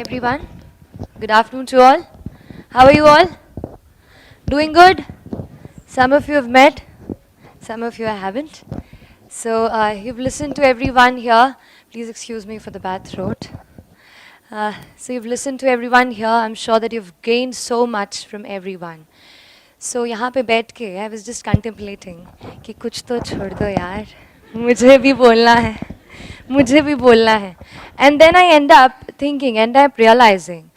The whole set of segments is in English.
everyone. Good afternoon to all. How are you all? Doing good? Some of you have met, some of you I haven't. So you've listened to everyone here. Please excuse me for the bad throat. So you've listened to everyone here. I'm sure that you've gained so much from everyone. So यहाँ पे बैठ के I was just contemplating कि कुछ तो छोड़ दो यार, मुझे भी बोलना है, मुझे भी बोलना है. And then I end up thinking, end up realizing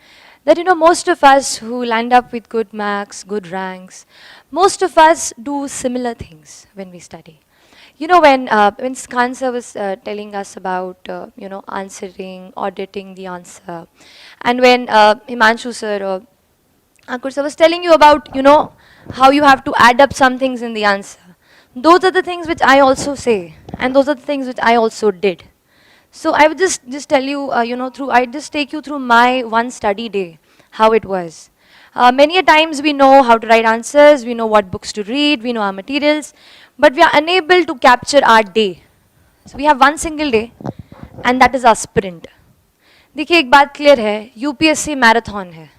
that most of us who land up with good marks, good ranks, most of us do similar things when we study. When Khan sir was telling us about answering, auditing the answer, and when Himanshu sir or Ankur sir was telling you about how you have to add up some things in the answer. Those are the things which I also say, and those are the things which I also did. So I would just tell you, I just take you through my one study day, how it was. Many a times we know how to write answers, we know what books to read, we know our materials, but we are unable to capture our day. So we have one single day, and that is our sprint. देखिए एक बात clear है, UPSC marathon है.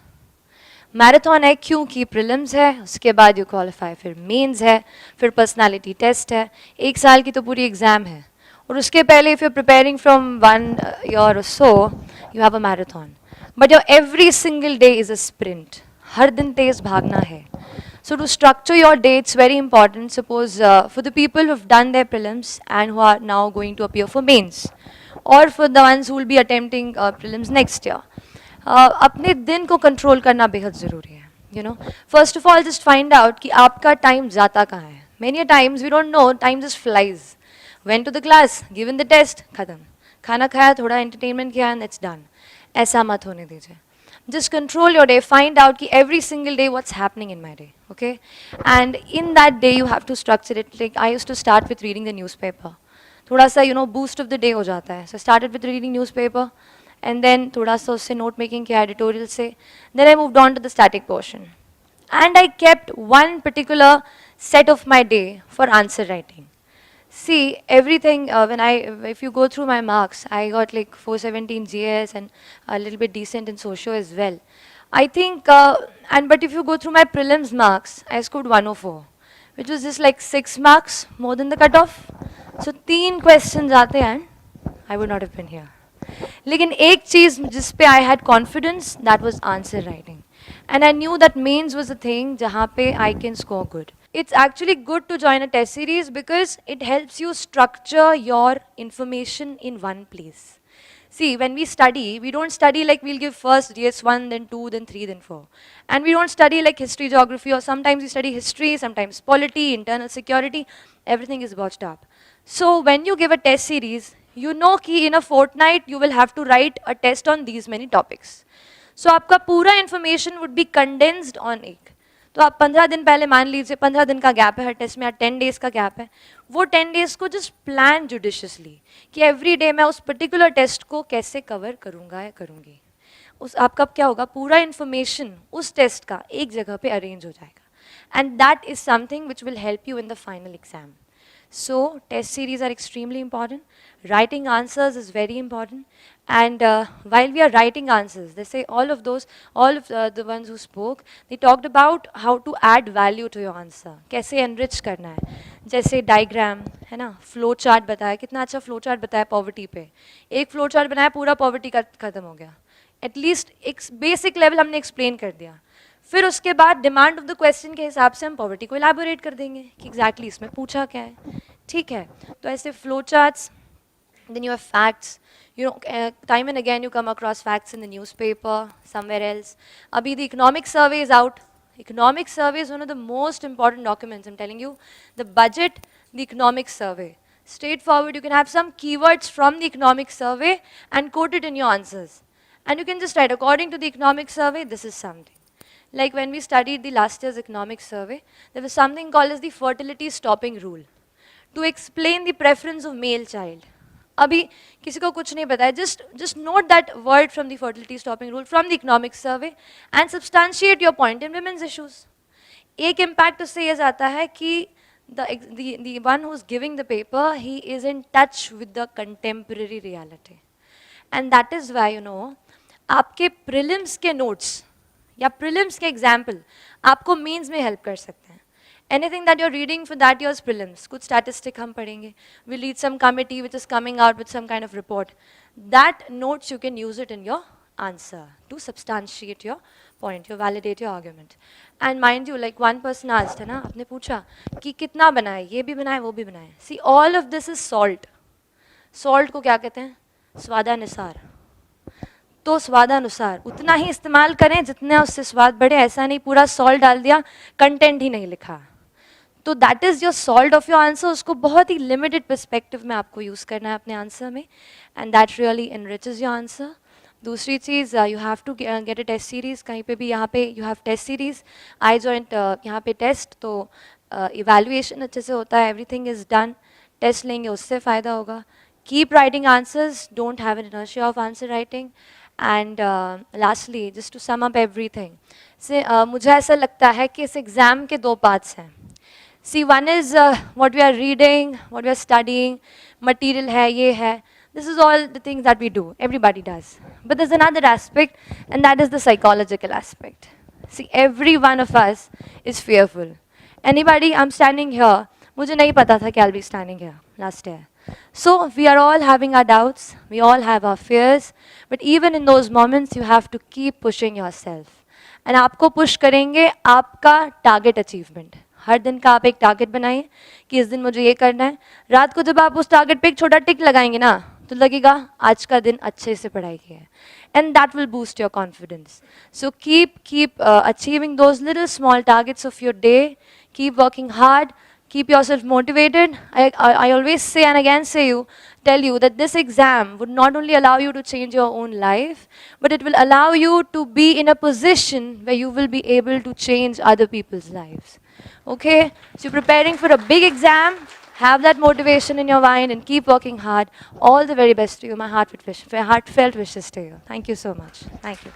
Marathon है क्योंकि prelims है, उसके बाद यू क्वालिफाई, फिर मेंस है, फिर पर्सनालिटी टेस्ट है, एक साल की तो पूरी एग्जाम है. और उसके पहले if you preparing from 1 year or so, you have a marathon. But your every single day is a sprint. हर दिन तेज भागना है. So to structure your day, it's very important. Suppose for the people who have done their prelims and who are now going to appear for mains, or for the ones who will be attempting prelims next year, अपने दिन को control करना बेहद ज़रूरी है. First of all just find out कि आपका time जाता कहाँ है. Many times we don't know, time just flies. Went to the class, given the test, खत्म. खाना खाया, थोड़ा एंटरटेनमेंट किया, एंड इट्स डन. ऐसा मत होने दीजिए. Just control your day. Find out ki every single day what's happening in my day, okay? And in that day you have to structure it. Like I used to start with reading the newspaper. थोड़ा सा boost of the day हो जाता है. So I started with reading newspaper, and then थोड़ा सा उससे note making किया, editorial से. Then I moved on to the static portion. And I kept one particular set of my day for answer writing. See, everything, if you go through my marks, I got like 417 GS and a little bit decent in socio as well. I think, but if you go through my prelims marks, I scored 104, which was just like 6 marks more than the cutoff. So 3 questions आते हैं, I would not have been here. लेकिन एक चीज़ जिस पे I had confidence, that was answer writing. And I knew that mains was a thing जहाँ पे I can score good. It's actually good to join a test series because it helps you structure your information in one place. See, when we study, we don't study like we'll give first DS1, then 2, then 3, then 4. And we don't study like history, geography, or sometimes we study history, sometimes polity, internal security, everything is botched up. So when you give a test series, you know कि in a fortnight you will have to write a test on these many topics. So आपका पूरा information would be condensed on एक. तो आप 15 दिन पहले मान लीजिए 15 दिन का गैप है हर टेस्ट में, या 10 days का गैप है. वो 10 days को जस्ट प्लान जुडिशियसली कि एवरी डे मैं उस पर्टिकुलर टेस्ट को कैसे कवर करूँगा या करूँगी. उस आपका क्या होगा, पूरा इन्फॉर्मेशन उस टेस्ट का एक जगह पे अरेंज हो जाएगा. And that is something which will help you in the final exam. So test series are extremely important. Writing answers is very important. And while we are writing answers, they say all of the ones who spoke, they talked about how to add value to your answer. कैसे enrich करना है. जैसे diagram है ना, flow chart बताया, कितना अच्छा flow chart बताया poverty पे. एक flow chart बनाया, पूरा poverty का खत्म हो गया. At least एक basic level हमने explain कर दिया. फिर उसके बाद डिमांड ऑफ द क्वेश्चन के हिसाब से हम पॉवर्टी को इलाबोरेट कर देंगे कि एग्जैक्टली इसमें पूछा क्या है. ठीक है, तो ऐसे flow charts. Then you have facts. Time and again you come across facts in the newspaper, somewhere else. अभी the economic survey is out. Economic survey is one of the most important documents. I'm telling you, the budget, the economic survey. Straightforward, you can have some keywords from the economic survey and quote it in your answers. And you can just write, according to the economic survey, this is something. Like when we studied the last year's economic survey, there was something called as the fertility stopping rule to explain the preference of male child. अभी किसी को कुछ नहीं पता है, just note that word from the fertility stopping rule from the economic survey and substantiate your point in women's issues. एक impact उससे ये जाता है कि the one who's giving the paper, he is in touch with the contemporary reality. And that is why, आपके prelims के notes या prelims के एग्जाम्पल आपको मेंस में हेल्प कर सकते हैं. Anything that you're reading for that year's prelims, कुछ statistic हम पढ़ेंगे. We'll read some committee which is coming out with some kind of report. That notes you can use it in your answer to substantiate your point, you validate your argument. And mind you, like one person asked, है ना, आपने पूछा कि कितना बनाए, ये भी बनाए, वो भी बनाए. See, all of this is salt. Salt को क्या कहते हैं? स्वादानुसार. तो स्वादानुसार उतना ही इस्तेमाल करें जितना उससे स्वाद बढ़े. ऐसा नहीं पूरा सॉल्ट डाल दिया, कंटेंट ही नहीं लिखा. तो that is your salt of your answer. उसको बहुत ही लिमिटेड पर्सपेक्टिव में आपको यूज़ करना है अपने आंसर में, and that really enriches your answer. दूसरी चीज़, you have to get a test series. कहीं पे भी यहाँ पे you have test series. I joined यहाँ पे टेस्ट, तो इवेल्युएशन अच्छे से होता है. Everything is done. टेस्ट लेंगे, उससे फ़ायदा होगा. Keep writing answers. Don't have an inertia of answer writing. And lastly, just to sum up everything, से मुझे ऐसा लगता है कि इस एग्ज़ाम के दो पार्ट्स हैं. See, one is what we are reading, what we are studying, material hai, ye hai. This is all the things that we do. Everybody does. But there's another aspect, and that is the psychological aspect. See, every one of us is fearful. Anybody, I'm standing here. मुझे नहीं पता था कि I'll be standing here last year. So we are all having our doubts. We all have our fears. But even in those moments, you have to keep pushing yourself. And आपको push करेंगे आपका target achievement. हर दिन का आप एक target बनाइए कि इस दिन मुझे ये करना है. रात को जब आप उस टारगेट पे एक छोटा टिक लगाएंगे ना, तो लगेगा आज का दिन अच्छे से पढ़ाई की है. And that will boost your confidence. So keep achieving those little small targets of your day. Keep working hard. Keep yourself motivated. I always say and again tell you that this exam would not only allow you to change your own life, but it will allow you to be in a position where you will be able to change other people's lives. Okay? So you're preparing for a big exam. Have that motivation in your mind and keep working hard. All the very best to you. My heartfelt wishes to you. Thank you so much. Thank you.